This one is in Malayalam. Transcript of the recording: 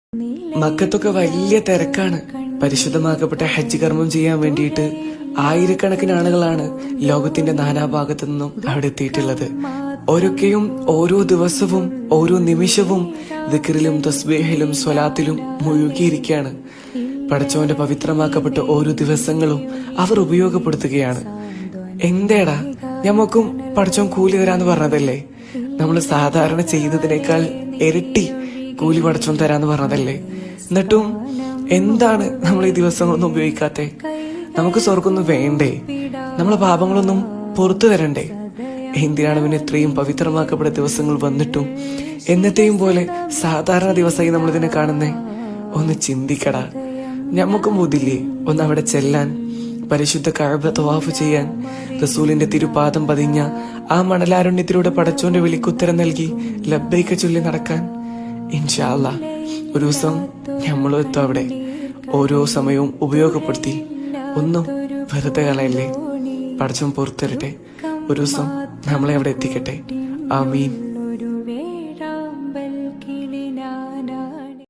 മക്കത്തൊക്കെ വലിയ തിരക്കാണ്. പരിശുദ്ധമാക്കപ്പെട്ട ഹജ്ജ് കർമ്മം ചെയ്യാൻ വേണ്ടിയിട്ട് ആയിരക്കണക്കിന് ആളുകളാണ് ലോകത്തിന്റെ നാനാഭാഗത്തു നിന്നും അവിടെ എത്തിയിട്ടുള്ളത്. ഓരൊക്കെയും ഓരോ ദിവസവും ഓരോ നിമിഷവും ദിക്റിലും തസ്ബീഹിലും സ്വലാത്തിലും മുഴുകിയിരിക്കുകയാണ്. പടച്ചവന്റെ പവിത്രമാക്കപ്പെട്ട ഓരോ ദിവസങ്ങളും അവർ ഉപയോഗപ്പെടുത്തുകയാണ്. എന്തേടാ, ഞമ്മക്കും പടച്ചവൻ കൂലി തരാന്ന് പറഞ്ഞതല്ലേ? നമ്മൾ സാധാരണ ചെയ്യുന്നതിനേക്കാൾ ഇരട്ടി കൂലി പടച്ചവൻ തരാന്ന് പറഞ്ഞതല്ലേ? എന്നിട്ടും എന്താണ് നമ്മൾ ഈ ദിവസങ്ങളൊന്നും ഉപയോഗിക്കാത്തെ? നമുക്ക് സ്വർഗമൊന്നും വേണ്ടേ? നമ്മളെ പാപങ്ങളൊന്നും പുറത്തു തരണ്ടേ? എന്തിനാണ് പിന്നെ ഇത്രയും പവിത്രമാക്കപ്പെട്ട ദിവസങ്ങൾ വന്നിട്ടും എന്നത്തെയും പോലെ സാധാരണ ദിവസമായി നമ്മളിതിനെ കാണുന്നേ? ഒന്ന് ചിന്തിക്കടാ. ഞമ്മക്കും ബുദ്ധില്ലേ ഒന്ന് അവിടെ ചെല്ലാൻ, പരിശുദ്ധ കഅബ തവാഫ് ചെയ്യാൻ, റസൂലിന്റെ തിരുപാദം പതിഞ്ഞ ആ മണലാരുണ്യത്തിലൂടെ പടച്ചോന്റെ വിളിക്കുത്തരം നൽകി ലബ്ബൈക ചൊല്ലി നടക്കാൻ? ഇൻഷാ അല്ലാഹ് ഒരു ദിവസം ഞമ്മളും എത്തും അവിടെ. ഓരോ സമയവും ഉപയോഗപ്പെടുത്തി ഒന്നും വെറുതെ കളയല്ലേ. പടച്ചോൻ പുറത്തരട്ടെ. ഒരു ദിവസം നമ്മളെ അവിടെ എത്തിക്കട്ടെ. ആമീൻ.